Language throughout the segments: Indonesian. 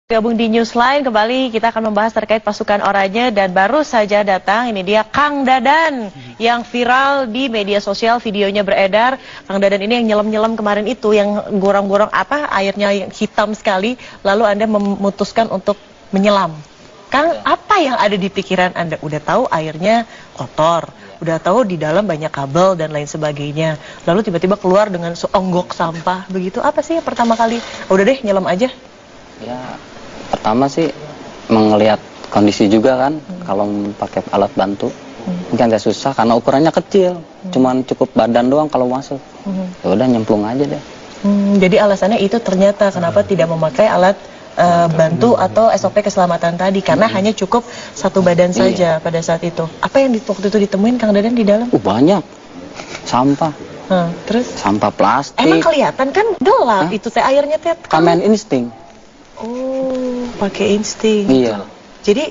Gabung di Newsline, kembali kita akan membahas terkait pasukan Oranye dan baru saja datang, ini dia Kang Dadan yang viral di media sosial, videonya beredar. Kang Dadan ini yang nyelam-nyelam kemarin itu, yang gorong-gorong airnya yang hitam sekali, lalu Anda memutuskan untuk menyelam. Kang, apa yang ada di pikiran Anda? Udah tahu airnya kotor, udah tahu di dalam banyak kabel dan lain sebagainya, lalu tiba-tiba keluar dengan seonggok sampah, begitu. Apa sih yang pertama kali? Udah deh, nyelam aja. Ya, pertama sih melihat kondisi juga kan, kalau pakai alat bantu mungkin agak susah karena ukurannya kecil, cuman cukup badan doang kalau masuk. Ya udah nyemplung aja deh. Jadi alasannya itu ternyata kenapa tidak memakai alat bantu atau SOP keselamatan tadi, karena hanya cukup satu badan saja pada saat itu. Apa yang waktu itu ditemuin Kang Dadan di dalam? Banyak sampah. Terus? Sampah plastik. Emang kelihatan kan gelap itu teh airnya teh. Kamen insting. Oh, pakai insting. Iya. Jadi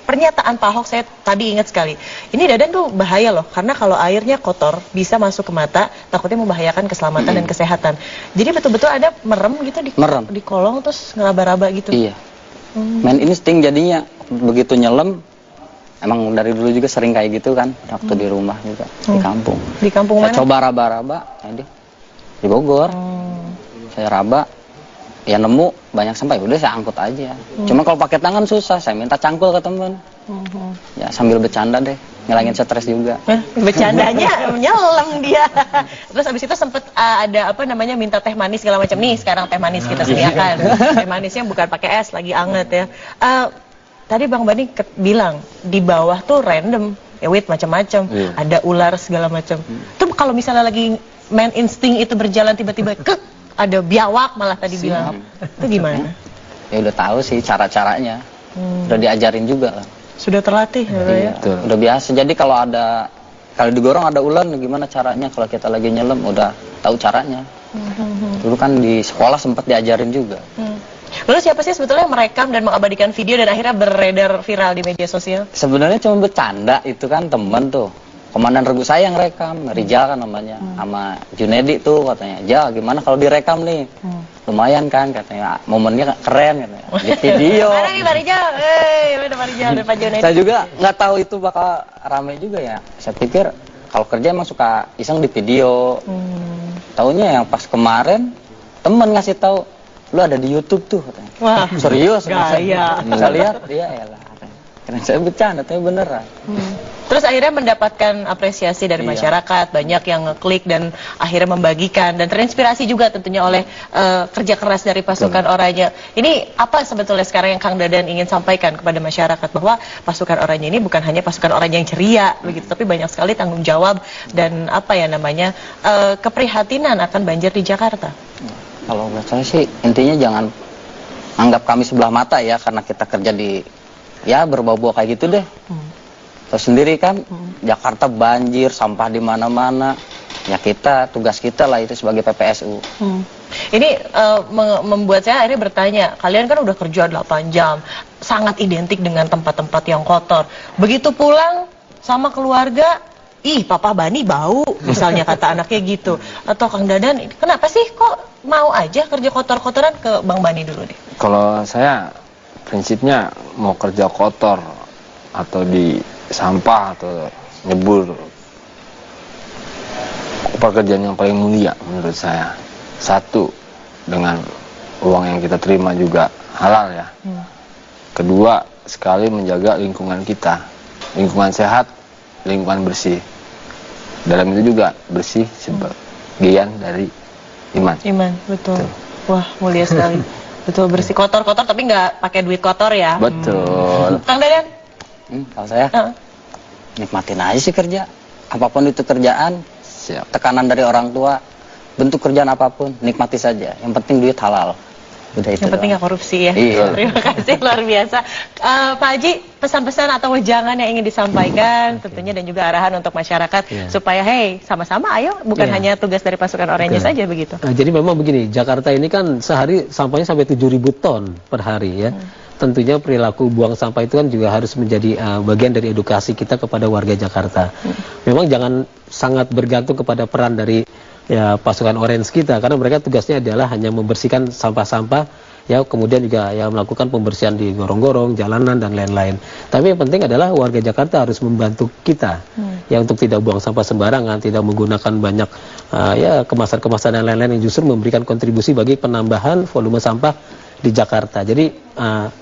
pernyataan Pak Ahok saya tadi ingat sekali. Ini Dadan tuh bahaya loh, karena kalau airnya kotor bisa masuk ke mata, takutnya membahayakan keselamatan dan kesehatan. Jadi betul-betul ada merem gitu di kolong terus ngeraba-raba gitu. Iya. Main insting jadinya begitu nyelam. Emang dari dulu juga sering kayak gitu kan, waktu di rumah juga di kampung. Di kampung mana? Saya coba raba-raba, di Bogor. Saya raba. Ya nemu banyak sampah, udah saya angkut aja. Cuma kalau pakai tangan susah, saya minta cangkul ke temen. Ya sambil bercanda deh, ngilangin stres juga. Bercandanya nyelam dia. Terus abis itu sempet ada apa namanya minta teh manis segala macam. Nih sekarang teh manis kita sediakan. Teh manisnya bukan pakai es, lagi anget ya. Tadi Bang Bani bilang di bawah tuh random, ya wait macam-macam. Ada ular segala macam. Tuh kalau misalnya lagi main insting itu berjalan tiba-tiba ada biawak malah tadi bilang. Itu gimana? Ya udah tahu sih cara-caranya. Udah diajarin juga lah. Sudah terlatih ya? Udah biasa. Jadi kalau digorong ada ular, gimana caranya? Kalau kita lagi nyelam udah tahu caranya. Dulu kan di sekolah sempat diajarin juga. Lalu siapa sih sebetulnya yang merekam dan mengabadikan video dan akhirnya beredar viral di media sosial? Sebenarnya cuma bercanda, itu kan temen tuh. Komandan regu saya yang rekam, Rijal kan namanya, sama Junedi tuh katanya, Jal gimana kalau direkam nih, lumayan kan katanya, momennya keren katanya, di video. Mana nih Pak Rijal? Mana Pak Rijal dan Pak Junedi? Saya juga nggak tahu itu bakal rame juga ya, saya pikir kalau kerja emang suka iseng di video. Taunya yang pas kemarin, temen ngasih tahu, lu ada di YouTube tuh katanya. Wah, serius? Gaya. Bisa lihat? Iya lah. Karena saya bercanda, tapi beneran. Terus akhirnya mendapatkan apresiasi dari masyarakat, banyak yang ngeklik dan akhirnya membagikan dan terinspirasi juga tentunya oleh kerja keras dari pasukan Oranye. Ini apa sebetulnya sekarang yang Kang Dadan ingin sampaikan kepada masyarakat, bahwa pasukan Oranye ini bukan hanya pasukan Oranye yang ceria begitu, tapi banyak sekali tanggung jawab dan apa ya namanya keprihatinan akan banjir di Jakarta. Kalau menurut saya sih intinya jangan anggap kami sebelah mata ya, karena kita kerja di berbau-bau kayak gitu deh. Tahu sendiri kan, Jakarta banjir, sampah di mana-mana. Ya tugas kita lah itu sebagai PPSU. Ini membuat saya akhirnya bertanya, kalian kan udah kerja 8 jam, sangat identik dengan tempat-tempat yang kotor. Begitu pulang sama keluarga, ih Papa Bani bau, misalnya kata anaknya gitu. Atau Kang Dadan, kenapa sih kok mau aja kerja kotor-kotoran? Ke Bang Bani dulu deh. Kalau saya prinsipnya mau kerja kotor atau di sampah atau nyebur, pekerjaan yang paling mulia menurut saya. Satu, dengan uang yang kita terima juga halal ya. Kedua, sekali menjaga lingkungan kita, lingkungan sehat, lingkungan bersih. Dalam itu juga bersih sebagian dari iman. Iman, betul. Wah, mulia sekali. Betul, bersih, kotor-kotor tapi nggak pakai duit kotor ya. Betul. Kang Dadan? Kalau saya nikmatin aja sih kerja, apapun itu kerjaan. Tekanan dari orang tua, bentuk kerjaan apapun nikmati saja, yang penting duit halal. Udah itu. Yang penting nggak korupsi ya. Terima kasih, luar biasa. Pak Haji, pesan-pesan atau wejangan yang ingin disampaikan tentunya, dan juga arahan untuk masyarakat supaya sama-sama ayo, bukan hanya tugas dari pasukan Oranye saja begitu. Jadi memang begini, Jakarta ini kan sehari sampahnya sampai 7.000 ton per hari ya. Tentunya perilaku buang sampah itu kan juga harus menjadi bagian dari edukasi kita kepada warga Jakarta. Memang jangan sangat bergantung kepada peran dari pasukan Oranye kita, karena mereka tugasnya adalah hanya membersihkan sampah-sampah ya kemudian juga ya melakukan pembersihan di gorong-gorong, jalanan dan lain-lain. Tapi yang penting adalah warga Jakarta harus membantu kita ya untuk tidak buang sampah sembarangan, tidak menggunakan banyak ya kemasan-kemasan dan lain-lain yang justru memberikan kontribusi bagi penambahan volume sampah di Jakarta. Jadi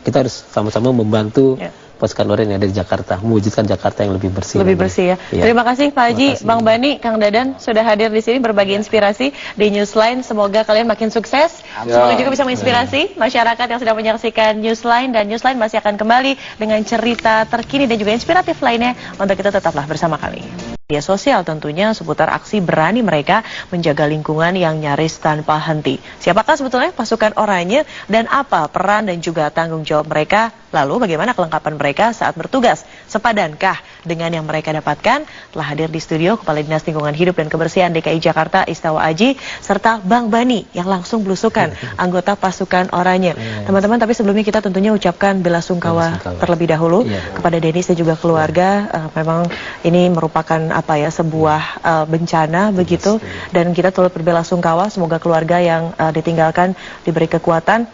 kita harus sama-sama membantu pasukan oranye yang ada di Jakarta, mewujudkan Jakarta yang lebih bersih. Lebih bersih ya. Terima kasih Pak Haji, Bang Bani, Kang Dadan sudah hadir di sini berbagi inspirasi di Newsline. Semoga kalian makin sukses. Semoga juga bisa menginspirasi masyarakat yang sedang menyaksikan Newsline, dan Newsline masih akan kembali dengan cerita terkini dan juga inspiratif lainnya untuk kita tetaplah bersama kami. Media sosial tentunya seputar aksi berani mereka menjaga lingkungan yang nyaris tanpa henti. Siapakah sebetulnya pasukan oranye dan apa peran dan juga tanggung jawab mereka? Lalu bagaimana kelengkapan mereka saat bertugas? Sepadankah dengan yang mereka dapatkan? Telah hadir di studio Kepala Dinas Lingkungan Hidup dan Kebersihan DKI Jakarta Istawa Aji serta Bang Bani yang langsung belusukan anggota pasukan oranye. Teman-teman, tapi sebelumnya kita tentunya ucapkan bela sungkawa terlebih dahulu kepada Denis dan juga keluarga. Memang ini merupakan sebuah bencana begitu, dan kita turut berbela sungkawa. Semoga keluarga yang ditinggalkan diberi kekuatan.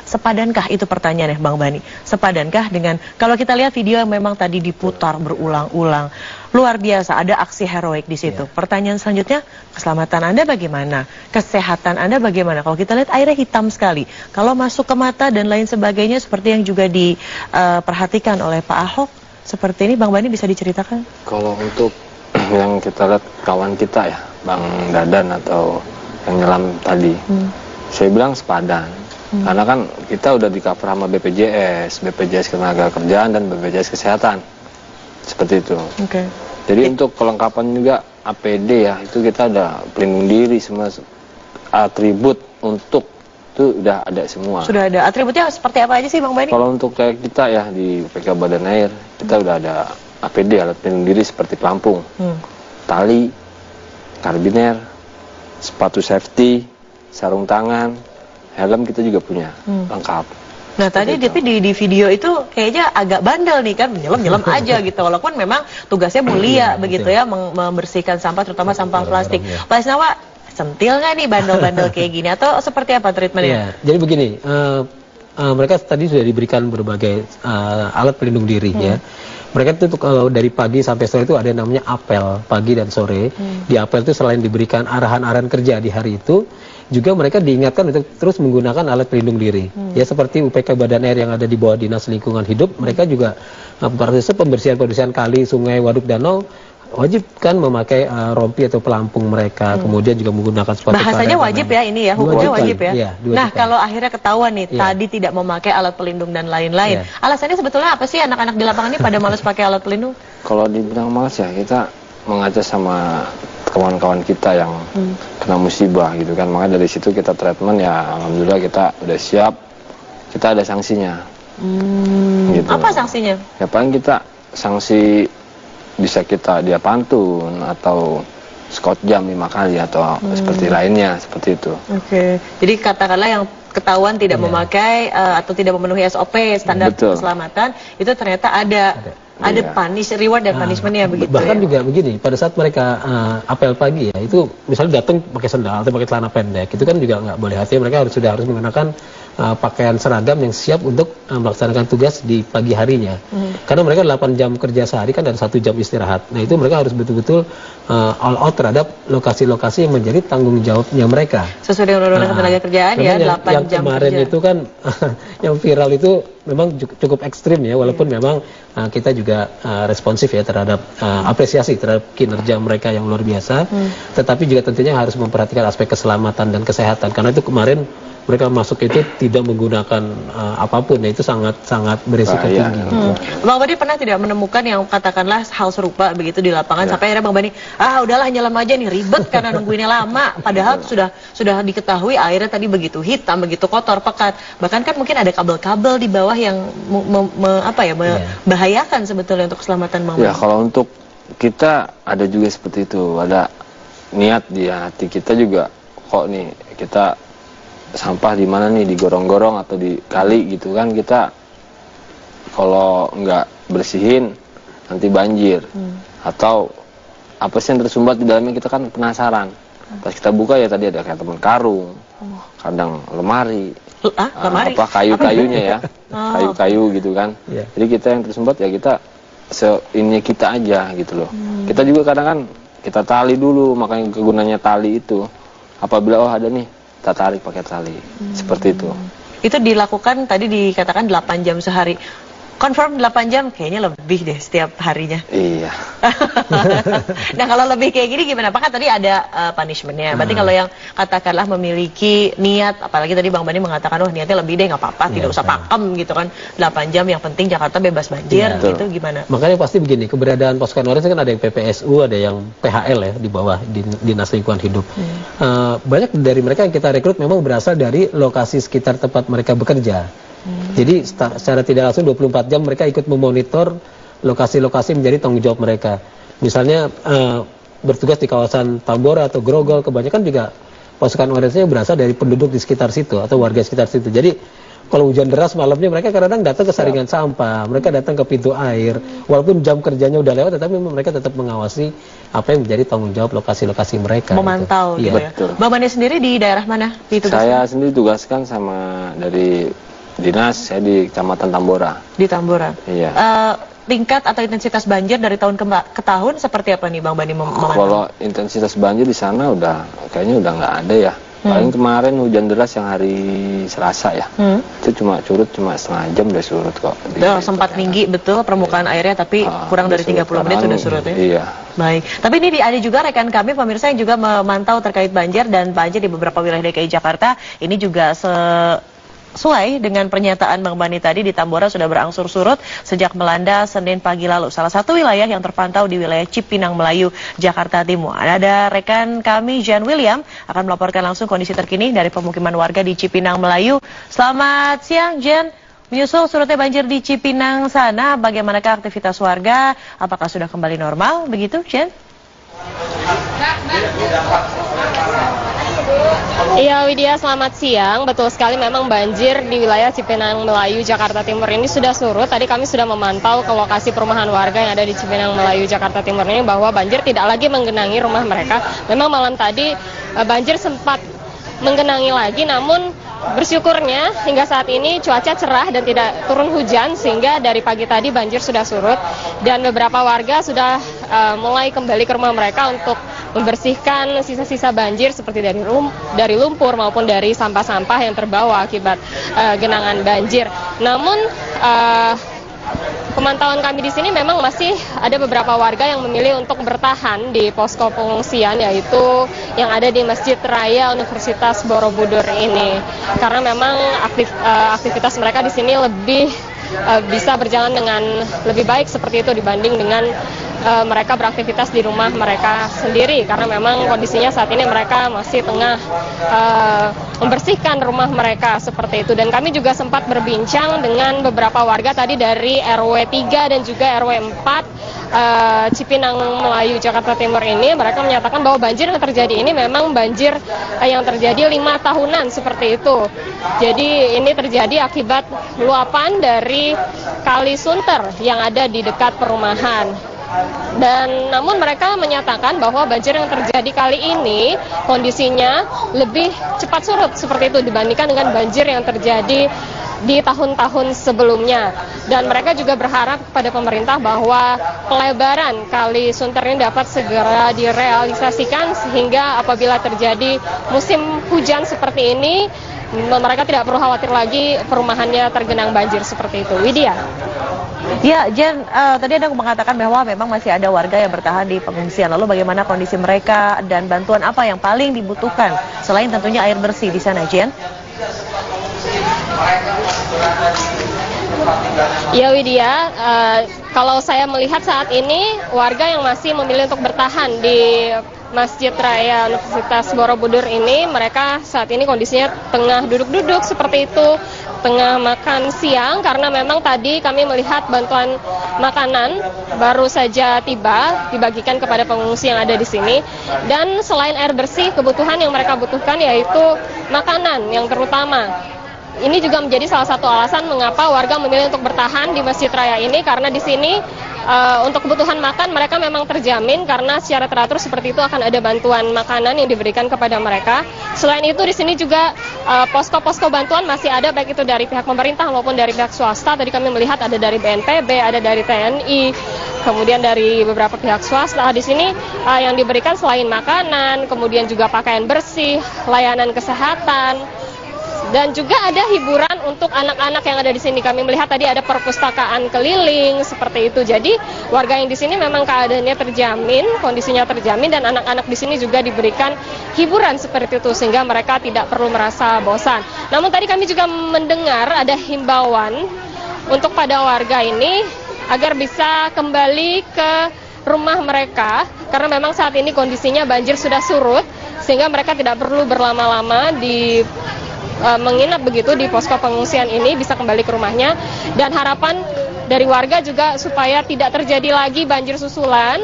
Sepadankah, itu pertanyaannya Bang Bani, sepadankah dengan, kalau kita lihat video yang memang tadi diputar berulang-ulang, luar biasa, ada aksi heroik di situ. Pertanyaan selanjutnya, keselamatan Anda bagaimana? Kesehatan Anda bagaimana? Kalau kita lihat airnya hitam sekali, kalau masuk ke mata dan lain sebagainya seperti yang juga diperhatikan oleh Pak Ahok, seperti ini Bang Bani bisa diceritakan? Kalau untuk yang kita lihat kawan kita ya, Bang Dadan atau yang nyelam tadi, saya bilang sepadan. Karena kan kita udah di cover sama BPJS Ketenagakerjaan dan BPJS Kesehatan. Seperti itu. Jadi untuk kelengkapan juga APD ya, itu kita ada pelindung diri, semua atribut untuk itu udah ada semua. Sudah ada. Atributnya seperti apa aja sih Bang Bani? Kalau untuk kayak kita ya di PK Badan Air, kita udah ada APD, alat pelindung diri seperti pelampung, tali, karabiner, sepatu safety, sarung tangan, helm kita juga punya, lengkap. Nah tadi di video itu kayaknya agak bandel nih kan, menyelam aja gitu, walaupun memang tugasnya mulia begitu ya, membersihkan sampah terutama sampah plastik. Pak Isnawa, sentil nggak nih bandel-bandel kayak gini atau seperti apa treatmentnya? Jadi begini, mereka tadi sudah diberikan berbagai alat pelindung diri ya. Mereka itu kalau dari pagi sampai sore itu ada yang namanya apel pagi dan sore. Di apel itu selain diberikan arahan-arahan kerja di hari itu, juga mereka diingatkan untuk terus menggunakan alat pelindung diri. Ya seperti UPK Badan Air yang ada di bawah Dinas Lingkungan Hidup, mereka juga proses pembersihan kali, sungai, waduk, danau, wajib kan memakai rompi atau pelampung mereka, kemudian juga menggunakan sepatu. Bahasanya wajib ya ini ya, hukumnya wajib ya. Nah kalau akhirnya ketahuan nih tadi tidak memakai alat pelindung dan lain-lain, alasannya sebetulnya apa sih anak-anak di lapangan ini pada malas pakai alat pelindung? Kalau dibilang malas ya, kita mengajar sama kawan-kawan kita yang kena musibah gitu kan, makanya dari situ kita treatment ya, alhamdulillah kita udah siap, kita ada sanksinya. Gitu. Apa sanksinya? Ya paling kita sanksi bisa dia pantun atau skot jam 5 kali atau seperti lainnya, seperti itu. Jadi katakanlah yang ketahuan tidak memakai atau tidak memenuhi SOP standar keselamatan, itu ternyata ada reward dan punishment-nya begitu. Bahkan juga begini, pada saat mereka apel pagi ya, itu misalnya datang pakai sandal atau pakai celana pendek, itu kan juga nggak boleh. Artinya mereka sudah harus menggunakan pakaian seragam yang siap untuk melaksanakan tugas di pagi harinya. Karena mereka 8 jam kerja sehari kan dan 1 jam istirahat. Nah itu mereka harus betul-betul all out terhadap lokasi-lokasi yang menjadi tanggung jawabnya mereka. Sesuai dengan Undang-Undang Ketenagakerjaan ya, 8 jam kemarin kerja. Itu kan yang viral itu memang cukup ekstrim ya, walaupun memang kita juga responsif ya terhadap apresiasi terhadap kinerja mereka yang luar biasa, tetapi juga tentunya harus memperhatikan aspek keselamatan dan kesehatan, karena itu kemarin mereka masuk itu tidak menggunakan apapun, ya itu sangat berisiko tinggi. Bang Bani pernah tidak menemukan yang katakanlah hal serupa begitu di lapangan sampai akhirnya Bang Bani, udahlah nyelam aja nih, ribet karena nungguinnya lama, padahal sudah diketahui airnya tadi begitu hitam, begitu kotor, pekat, bahkan kan mungkin ada kabel-kabel di bawah yang membahayakan sebetulnya untuk keselamatan Bang Bani. Ya kalau untuk kita ada juga seperti itu, ada niat di hati kita juga, kok nih kita sampah di mana nih, di gorong-gorong atau di kali gitu kan, kita kalau nggak bersihin nanti banjir atau apa sih yang tersumbat di dalamnya, kita kan penasaran. Pas kita buka ya tadi ada kayak teman karung, kadang lemari, lemari? apa kayu-kayunya ya, kayu-kayu gitu kan. Jadi kita yang tersempat ya kita ini kita aja gitu loh. Kita juga kadang kan kita tali dulu, makanya kegunaannya tali itu. Apabila ada nih, kita tarik pakai tali. Seperti itu. Itu dilakukan tadi dikatakan 8 jam sehari. Confirm 8 jam kayaknya lebih deh setiap harinya. Iya. Nah kalau lebih kayak gini gimana? Apakah tadi ada punishmentnya? Berarti kalau yang katakanlah memiliki niat, apalagi tadi Bang Bani mengatakan, oh niatnya lebih deh nggak apa-apa, tidak usah pakem gitu kan. 8 jam yang penting Jakarta bebas banjir gitu gimana? Makanya pasti begini, keberadaan pasukan oranye kan ada yang PPSU, ada yang PHL ya di bawah Dinas Lingkungan Hidup. Banyak dari mereka yang kita rekrut memang berasal dari lokasi sekitar tempat mereka bekerja. Jadi secara tidak langsung 24 jam mereka ikut memonitor lokasi-lokasi menjadi tanggung jawab mereka. Misalnya bertugas di kawasan Tambora atau Grogol, kebanyakan juga pasukan oranye berasal dari penduduk di sekitar situ atau warga sekitar situ. Jadi kalau hujan deras malamnya mereka kadang-kadang datang ke saringan sampah, mereka datang ke pintu air. Walaupun jam kerjanya udah lewat, tetapi mereka tetap mengawasi apa yang menjadi tanggung jawab lokasi-lokasi mereka. Memantau gitu ya. Betul. Bang Bani sendiri di daerah mana? Saya sendiri tugaskan sama dari dinas, saya di Kecamatan Tambora. Di Tambora. Iya. Tingkat atau intensitas banjir dari tahun ke tahun seperti apa nih Bang Bani memantau? Kalau intensitas banjir di sana kayaknya udah nggak ada ya. Paling kemarin hujan deras yang hari Selasa ya. Itu cuma setengah jam udah surut kok. Sempat tinggi betul permukaan airnya, tapi kurang dari 30 menit sudah surut ya. Iya. Baik. Tapi ini ada juga rekan kami pemirsa yang juga memantau terkait banjir dan banjir di beberapa wilayah DKI Jakarta. Ini juga sesuai dengan pernyataan Bang Bani tadi, di Tambora sudah berangsur surut sejak melanda Senin pagi lalu. Salah satu wilayah yang terpantau di wilayah Cipinang Melayu, Jakarta Timur. Ada rekan kami Jan William akan melaporkan langsung kondisi terkini dari pemukiman warga di Cipinang Melayu. Selamat siang Jan. Menyusul surutnya banjir di Cipinang sana, bagaimanakah aktivitas warga? Apakah sudah kembali normal? Begitu Jan? Iya Widya, selamat siang. Betul sekali, memang banjir di wilayah Cipinang Melayu, Jakarta Timur ini sudah surut. Tadi kami sudah memantau ke lokasi perumahan warga yang ada di Cipinang Melayu, Jakarta Timur ini, bahwa banjir tidak lagi menggenangi rumah mereka. Memang malam tadi banjir sempat menggenangi lagi, namun bersyukurnya hingga saat ini cuaca cerah dan tidak turun hujan, sehingga dari pagi tadi banjir sudah surut dan beberapa warga sudah mulai kembali ke rumah mereka untuk membersihkan sisa-sisa banjir seperti dari lumpur maupun dari sampah-sampah yang terbawa akibat genangan banjir. Namun pemantauan kami di sini memang masih ada beberapa warga yang memilih untuk bertahan di posko pengungsian, yaitu yang ada di Masjid Raya Universitas Borobudur ini, karena memang aktivitas mereka di sini lebih bisa berjalan dengan lebih baik seperti itu dibanding dengan mereka beraktivitas di rumah mereka sendiri, karena memang kondisinya saat ini mereka masih tengah membersihkan rumah mereka seperti itu. Dan kami juga sempat berbincang dengan beberapa warga tadi dari RW 3 dan juga RW 4 Cipinang Melayu, Jakarta Timur ini. Mereka menyatakan bahwa banjir yang terjadi ini memang banjir yang terjadi 5 tahunan seperti itu. Jadi ini terjadi akibat luapan dari Kali Sunter yang ada di dekat perumahan. Dan namun mereka menyatakan bahwa banjir yang terjadi kali ini kondisinya lebih cepat surut seperti itu dibandingkan dengan banjir yang terjadi di tahun-tahun sebelumnya. Dan mereka juga berharap kepada pemerintah bahwa pelebaran Kali Sunter ini dapat segera direalisasikan, sehingga apabila terjadi musim hujan seperti ini mereka tidak perlu khawatir lagi perumahannya tergenang banjir seperti itu. Widya. Ya, Jen, tadi Anda mengatakan bahwa memang masih ada warga yang bertahan di pengungsian. Lalu bagaimana kondisi mereka dan bantuan apa yang paling dibutuhkan selain tentunya air bersih di sana, Jen? Ya Widya, kalau saya melihat saat ini warga yang masih memilih untuk bertahan di Masjid Raya Universitas Borobudur ini, mereka saat ini kondisinya tengah duduk-duduk seperti itu, tengah makan siang, karena memang tadi kami melihat bantuan makanan baru saja tiba dibagikan kepada pengungsi yang ada di sini. Dan selain air bersih, kebutuhan yang mereka butuhkan yaitu makanan yang terutama. Ini juga menjadi salah satu alasan mengapa warga memilih untuk bertahan di Masjid Raya ini, karena di sini untuk kebutuhan makan mereka memang terjamin karena secara teratur seperti itu akan ada bantuan makanan yang diberikan kepada mereka. Selain itu di sini juga posko-posko bantuan masih ada, baik itu dari pihak pemerintah maupun dari pihak swasta. Tadi kami melihat ada dari BNPB, ada dari TNI, kemudian dari beberapa pihak swasta. Di sini yang diberikan selain makanan, kemudian juga pakaian bersih, layanan kesehatan, dan juga ada hiburan untuk anak-anak yang ada di sini. Kami melihat tadi ada perpustakaan keliling seperti itu. Jadi warga yang di sini memang keadaannya terjamin, kondisinya terjamin, dan anak-anak di sini juga diberikan hiburan seperti itu sehingga mereka tidak perlu merasa bosan. Namun tadi kami juga mendengar ada himbauan untuk pada warga ini agar bisa kembali ke rumah mereka karena memang saat ini kondisinya banjir sudah surut sehingga mereka tidak perlu berlama-lama di menginap begitu di posko pengungsian ini, bisa kembali ke rumahnya. Dan harapan dari warga juga supaya tidak terjadi lagi banjir susulan,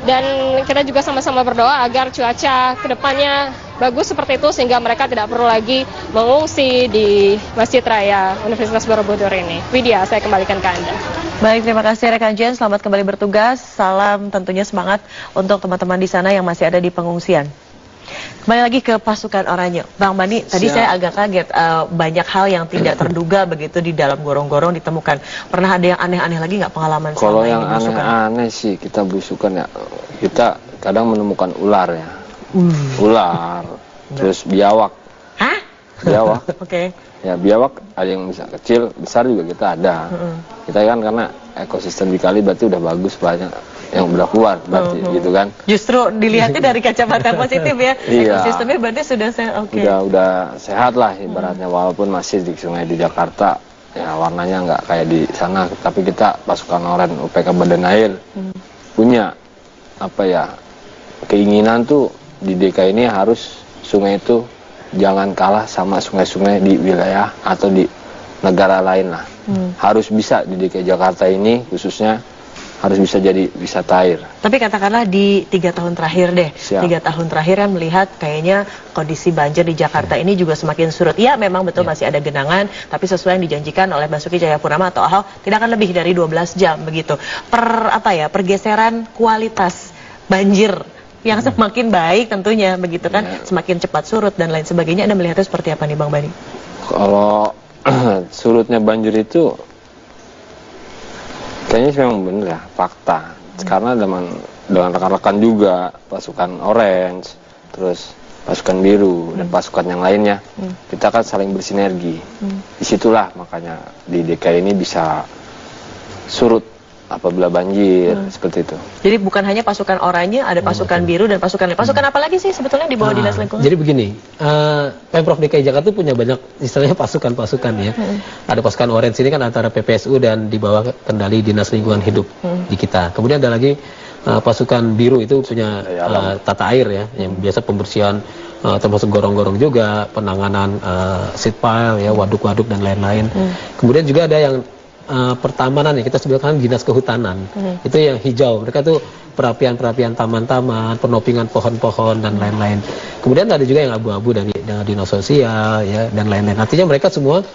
dan kita juga sama-sama berdoa agar cuaca kedepannya bagus seperti itu sehingga mereka tidak perlu lagi mengungsi di Masjid Raya Universitas Borobudur ini. Widya, saya kembalikan ke Anda. Baik, terima kasih rekan Jen, selamat kembali bertugas. Salam tentunya semangat untuk teman-teman di sana yang masih ada di pengungsian. Kembali lagi ke pasukan oranye, Bang Bani. Tadi saya agak kaget, banyak hal yang tidak terduga begitu di dalam gorong-gorong ditemukan. Pernah ada yang aneh-aneh lagi nggak pengalaman? Kalau yang aneh-aneh sih kita belusukan ya, kita kadang menemukan ular ya, ular, terus biawak. Hah? Biawak. Oke. Ya biawak ada yang bisa kecil, besar juga kita ada. Kita kan karena ekosistem di kali berarti udah bagus, banyak yang udah keluar berarti gitu kan. Justru dilihatnya dari kacamata positif ya. Ekosistemnya berarti sudah sehat. Udah sehat lah ibaratnya, walaupun masih di sungai di Jakarta ya warnanya nggak kayak di sana, tapi kita pasukan oranye UPK Badan Air punya apa ya, keinginan tuh di DKI ini harus sungai itu jangan kalah sama sungai-sungai di wilayah atau di negara lain lah. Harus bisa di DKI Jakarta ini khususnya harus bisa jadi wisata air. Tapi katakanlah di 3 tahun terakhir deh, 3 tahun terakhir kan melihat kayaknya kondisi banjir di Jakarta ini juga semakin surut. Iya memang betul masih ada genangan, tapi sesuai yang dijanjikan oleh Basuki Cahayapurnama atau Ahok tidak akan lebih dari 12 jam begitu. Pergeseran kualitas banjir yang semakin baik tentunya begitu kan, semakin cepat surut dan lain sebagainya. Anda melihatnya seperti apa nih Bang Bani? Kalau surutnya banjir itu kayaknya sih memang benar ya, fakta. Karena dengan rekan-rekan juga, pasukan orange, terus pasukan biru, dan pasukan yang lainnya, kita kan saling bersinergi. Disitulah makanya di DKI ini bisa surut apabila banjir, seperti itu. Jadi bukan hanya pasukan oranye, ada pasukan biru dan pasukan lain. Pasukan apa lagi sih sebetulnya di bawah Dinas Lingkungan? Jadi begini, Pemprov DKI Jakarta punya banyak istilahnya pasukan-pasukan ya. Ada pasukan orange ini kan antara PPSU dan di bawah kendali Dinas Lingkungan Hidup di kita. Kemudian ada lagi pasukan biru itu punya tata air ya, yang biasa pembersihan termasuk gorong-gorong juga, penanganan seed pile ya, waduk-waduk dan lain-lain. Kemudian juga ada yang pertamanan ya, kita sebutkan dinas kehutanan, itu yang hijau, mereka tuh perapian taman-taman, penopingan pohon-pohon dan lain-lain. Kemudian ada juga yang abu-abu dari dinas sosial ya dan lain-lain. Artinya mereka semua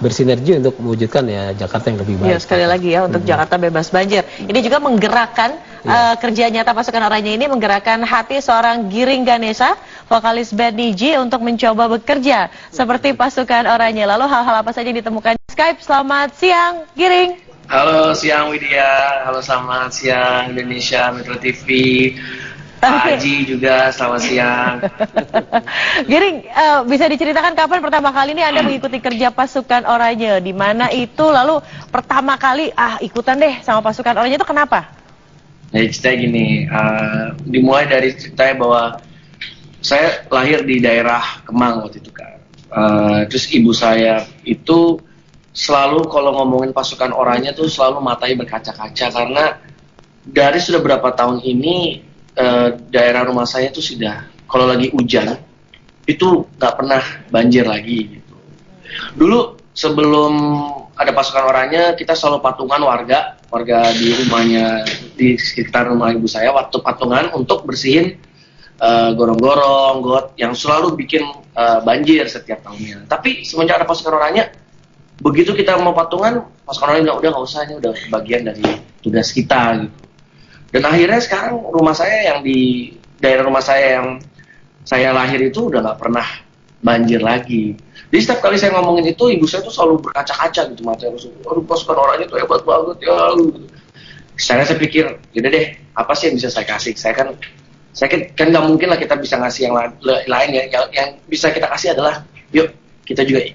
bersinergi untuk mewujudkan ya Jakarta yang lebih baik. Ya, sekali lagi ya untuk Jakarta bebas banjir. Ini juga menggerakkan kerja nyata pasukan oranye ini, menggerakkan hati seorang Giring Ganesha, vokalis band Niji, untuk mencoba bekerja seperti pasukan oranye. Lalu hal-hal apa saja ditemukan di Skype? Selamat siang Giring. Halo siang Widya, halo selamat siang Indonesia Metro TV. Pak Haji juga, selamat siang. Giring, bisa diceritakan kapan pertama kali ini Anda mengikuti kerja pasukan oranye? Di mana itu? Lalu pertama kali ikutan deh sama pasukan oranye itu kenapa? Jadi cerita gini, dimulai dari ceritanya bahwa saya lahir di daerah Kemang waktu itu kan. Terus ibu saya itu selalu kalau ngomongin pasukan oranye tuh selalu matanya berkaca-kaca karena dari sudah berapa tahun ini daerah rumah saya itu sudah kalau lagi hujan itu nggak pernah banjir lagi gitu. Dulu sebelum ada pasukan oranye kita selalu patungan warga di rumahnya di sekitar rumah ibu saya waktu patungan untuk bersihin gorong-gorong, got yang selalu bikin banjir setiap tahunnya. Tapi semenjak ada pasukan oranye, begitu kita mau patungan, pasukan oranye udah nggak usah, ini udah bagian dari tugas kita gitu. Dan akhirnya sekarang rumah saya yang di daerah rumah saya yang saya lahir itu udah nggak pernah banjir lagi. Jadi setiap kali saya ngomongin itu, ibu saya tuh selalu berkaca-kaca gitu matanya. Aduh, pasukan orangnya tuh hebat banget ya. Gitu. Sekarang saya pikir, yaudah deh, apa sih yang bisa saya kasih? Saya kan nggak mungkin lah kita bisa ngasih yang lain ya. Yang bisa kita kasih adalah, yuk kita juga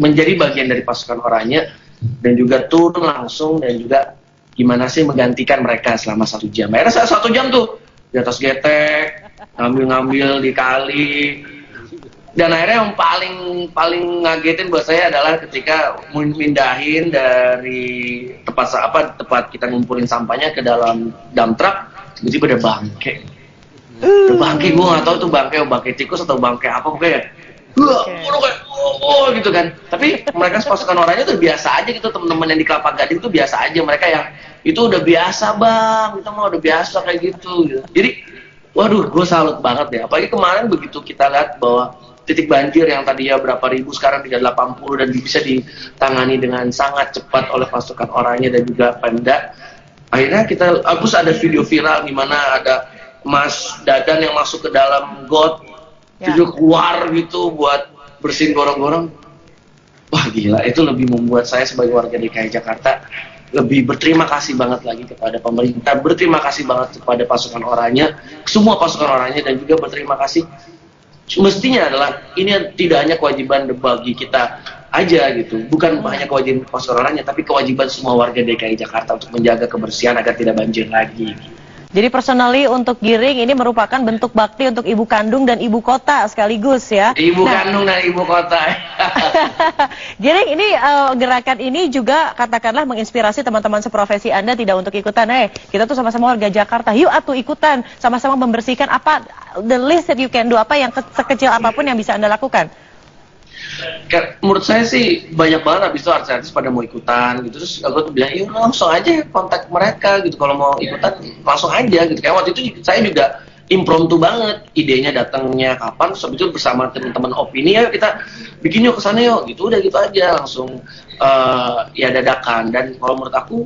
menjadi bagian dari pasukan orangnya dan juga turun langsung dan juga gimana sih menggantikan mereka selama 1 jam. Akhirnya saya 1 jam tuh di atas getek, ngambil di kali. Dan akhirnya yang paling ngagetin buat saya adalah ketika mindahin dari tempat kita ngumpulin sampahnya ke dalam dump truck, tiba-tiba ada bangke. Ada bangke, gue nggak tahu tuh bangke tikus atau bangke apa pokoknya. Gitu kan. Tapi mereka pasukan orangnya tuh biasa aja gitu, teman-teman yang di Kelapa Gading tuh biasa aja, mereka yang itu udah biasa bang, kita mah udah biasa kayak gitu. Jadi, waduh, gue salut banget ya. Apalagi kemarin begitu kita lihat bahwa titik banjir yang tadinya berapa ribu sekarang 380 dan bisa ditangani dengan sangat cepat oleh pasukan orangnya dan juga Pemda. Akhirnya aku ada video viral di mana ada Mas Dadan yang masuk ke dalam got, video keluar gitu buat bersihin gorong-gorong. Wah gila, itu lebih membuat saya sebagai warga DKI Jakarta lebih berterima kasih banget lagi kepada pemerintah, berterima kasih banget kepada pasukan orangnya, semua pasukan orangnya, dan juga berterima kasih mestinya adalah ini tidak hanya kewajiban bagi kita aja gitu, bukan hanya kewajiban pasukan orangnya, tapi kewajiban semua warga DKI Jakarta untuk menjaga kebersihan agar tidak banjir lagi. Jadi personally untuk Giring ini merupakan bentuk bakti untuk ibu kandung dan ibu kota sekaligus ya. Ibu kandung dan ibu kota. Giring ini gerakan ini juga katakanlah menginspirasi teman-teman seprofesi Anda tidak untuk ikutan. Kita tuh sama-sama warga Jakarta, yuk atuh ikutan, sama-sama membersihkan apa the least that you can do, apa yang sekecil apapun yang bisa Anda lakukan. Menurut saya sih banyak banget abis itu artis-artis pada mau ikutan gitu, terus aku tuh bilang iya langsung aja kontak mereka gitu, kalau mau ikutan langsung aja gitu. Kayak waktu itu saya juga impromptu banget, idenya datangnya kapan, terus itu bersama teman-teman opini, ayo kita bikin yuk kesana yuk gitu, udah gitu aja langsung ya dadakan. Dan kalau menurut aku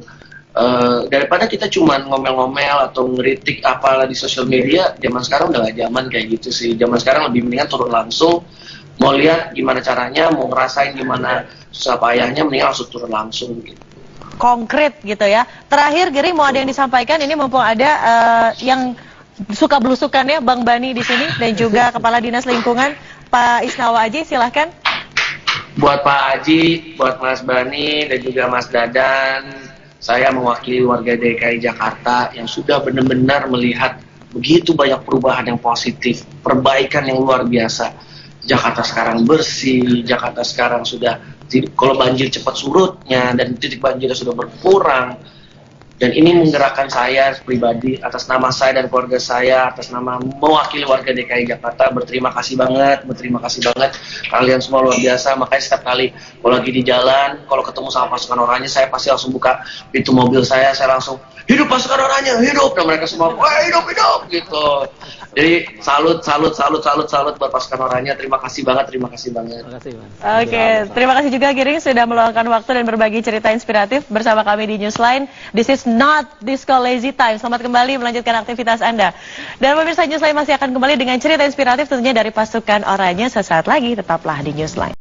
daripada kita cuman ngomel-ngomel atau ngeritik apalah di sosial media, zaman sekarang udah gak zaman kayak gitu sih. Zaman sekarang lebih mendingan turun langsung, mau lihat gimana caranya, mau ngerasain gimana susah payahnya, mendingan langsung turun langsung gitu. Konkret gitu ya. Terakhir Giring mau ada yang disampaikan, ini mumpung ada yang suka belusukan ya Bang Bani di sini dan juga Kepala Dinas Lingkungan Pak Isnawa Aji, silahkan. Buat Pak Aji, buat Mas Bani dan juga Mas Dadan, saya mewakili warga DKI Jakarta yang sudah benar-benar melihat begitu banyak perubahan yang positif, perbaikan yang luar biasa. Jakarta sekarang bersih, Jakarta sekarang sudah, kalau banjir cepat surutnya dan titik banjirnya sudah berkurang. Dan ini menggerakkan saya pribadi atas nama saya dan keluarga saya, atas nama mewakili warga DKI Jakarta, berterima kasih banget kalian semua luar biasa. Makanya setiap kali kalau lagi di jalan, kalau ketemu sama pasukan orangnya, saya pasti langsung buka pintu mobil saya langsung hidup pasukan orangnya, hidup, dan mereka semua wah hidup gitu. Jadi salut buat pasukan orangnya. Terima kasih banget. Oke, terima kasih juga Giring sudah meluangkan waktu dan berbagi cerita inspiratif bersama kami di Newsline. This is not Disco Lazy Time. Selamat kembali melanjutkan aktivitas Anda. Dan pemirsa, Newsline masih akan kembali dengan cerita inspiratif tentunya dari pasukan orangnya sesaat lagi. Tetaplah di Newsline.